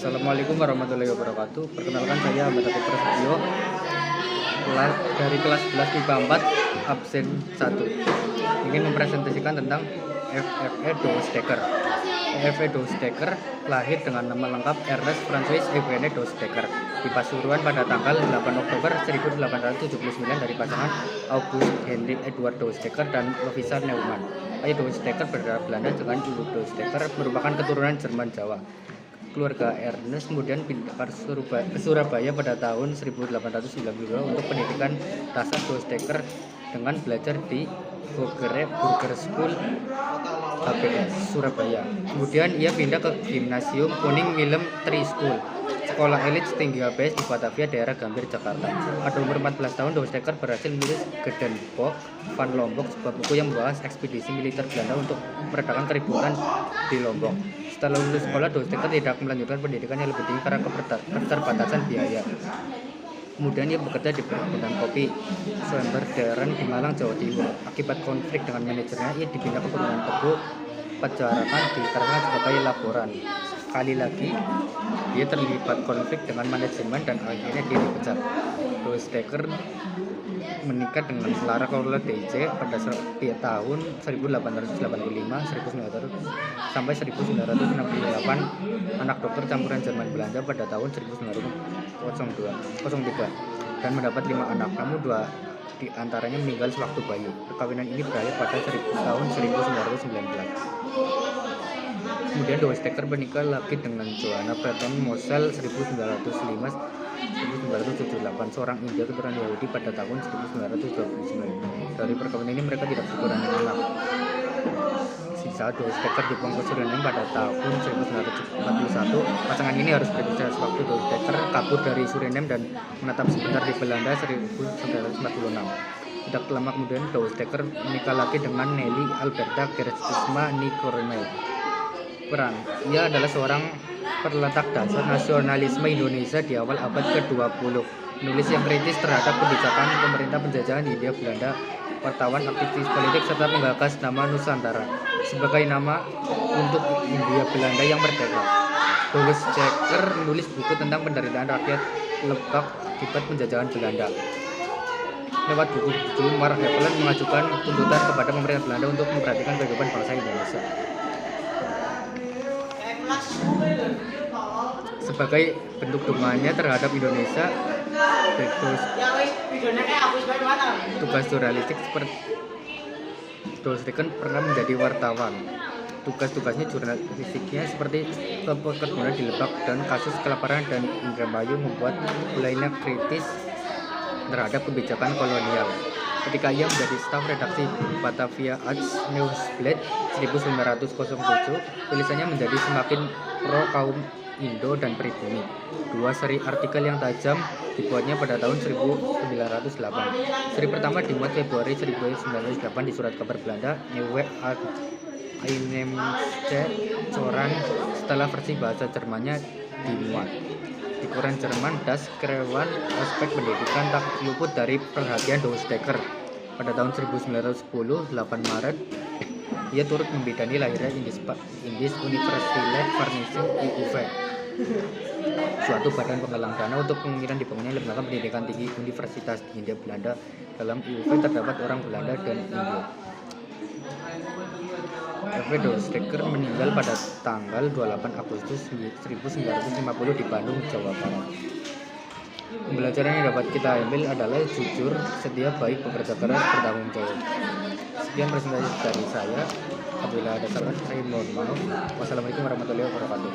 Assalamualaikum warahmatullahi wabarakatuh. Perkenalkan saya Ahmad Atief Prasetyo dari kelas 11 IPA 4 absen 1. Ingin mempresentasikan tentang FFE Douwes-Dekker. FFE Douwes-Dekker lahir dengan nama lengkap Ernest Francois Eugène Douwes-Dekker di Pasuruan pada tanggal 8 Oktober 1879 dari pasangan August Hendrik Eduard Douwes-Dekker dan Lovisa Neumann. Ayah Douwes-Dekker berdarah Belanda dengan ibu Douwes-Dekker merupakan keturunan Jerman Jawa. Keluarga Ernest kemudian pindah ke Surabaya pada tahun 1892 untuk pendidikan dasar Douwes-Dekker dengan belajar di Burger School HBS Surabaya. Kemudian ia pindah ke Gimnasium Koning Willem III School, sekolah elit setinggi HBS di Batavia, daerah Gambir, Jakarta. Pada umur 14 tahun, Douwes-Dekker berhasil menulis Gedenboek van Lombok, sebuah buku yang membahas ekspedisi militer Belanda untuk meredakan keributan di Lombok. Setelah lulus sekolah, Douwes-Dekker tidak melanjutkan pendidikan yang lebih tinggi karena keterbatasan biaya. Kemudian ia bekerja di perkebunan kopi Swemberderen di Malang, Jawa Timur. Akibat konflik dengan manajernya, ia dipindah ke perumahan tebu Pejarakan di Karangan sebagai laboran. Sekali lagi, dia terlibat konflik dengan manajemen dan akhirnya dia dipecat. Douwes-Dekker menikah dengan Clara Carola DJ pada tahun 1885 sampai 1968. Anak dokter campuran Jerman Belanda pada tahun 1903 dan mendapat 5 anak, namun 2 di antaranya meninggal sewaktu bayi. Perkawinan ini berakhir pada tahun 1919. Kemudian Douwes-Dekker menikah lagi dengan Johanna Breton Mosel 1978, seorang India keturunan Yahudi pada tahun 1929. Dari perkawinan ini mereka tidak berketurunan anak. Sisa Douwes-Dekker dibuang ke Suriname pada tahun 1941. Pasangan ini harus berpisah sewaktu Douwes-Dekker kabur dari Suriname dan menetap sebentar di Belanda 1946. Tidak lama kemudian Douwes-Dekker menikah lagi dengan Nelly Alberta Geertsma Nicorimel. Peran: ia adalah seorang perletak dasar nasionalisme Indonesia di awal abad ke-20, penulis yang kritis terhadap kebijakan pemerintah penjajahan Hindia Belanda, wartawan, aktivis politik, serta penggagas nama Nusantara sebagai nama untuk Hindia Belanda yang merdeka. Douwes-Dekker menulis buku tentang penderitaan rakyat Lebak akibat penjajahan Belanda. Lewat buku judul Mark-Haveland mengajukan tuntutan kepada pemerintah Belanda untuk memperhatikan kehidupan bangsa Indonesia. Sebagai bentuk dukungannya terhadap Indonesia, tugas jurnalistik seperti Douwes-Dekker pernah menjadi wartawan. Tugas-tugasnya jurnalistiknya seperti keperkebunan di Lebak dan kasus kelaparan dan Indramayu membuat mulainya kritis terhadap kebijakan kolonial. Ketika ia menjadi staf redaksi Batavia Nieuwsblad 1907, tulisannya menjadi semakin pro kaum Indo dan pribumi. 2 seri artikel yang tajam dibuatnya pada tahun 1908. Seri pertama dimuat Februari 1908 di surat kabar Belanda Nieuwe Inheemse Courant, setelah versi bahasa Jermannya dimuat di koran Jerman Das Kreutzwald. Aspek pendidikan tak luput dari perhatian Douwes-Dekker. Pada tahun 1910, 8 Maret, ia turut membidani lahirnya Indische Universele Vereniging IUV, suatu badan penggalang dana untuk kemungkinan dibangunnya lembaga pendidikan tinggi universitas di Hindia Belanda. Dalam IUV terdapat orang Belanda dan India. FFE Douwes-Dekker meninggal pada tanggal 28 Agustus 1950 di Bandung, Jawa Barat. Pembelajaran yang dapat kita ambil adalah jujur, setia, baik, bekerja keras, bertanggung jawab. Sekian presentasi dari saya. Apabila ada salah, saya mohon maaf. Wassalamualaikum warahmatullahi wabarakatuh.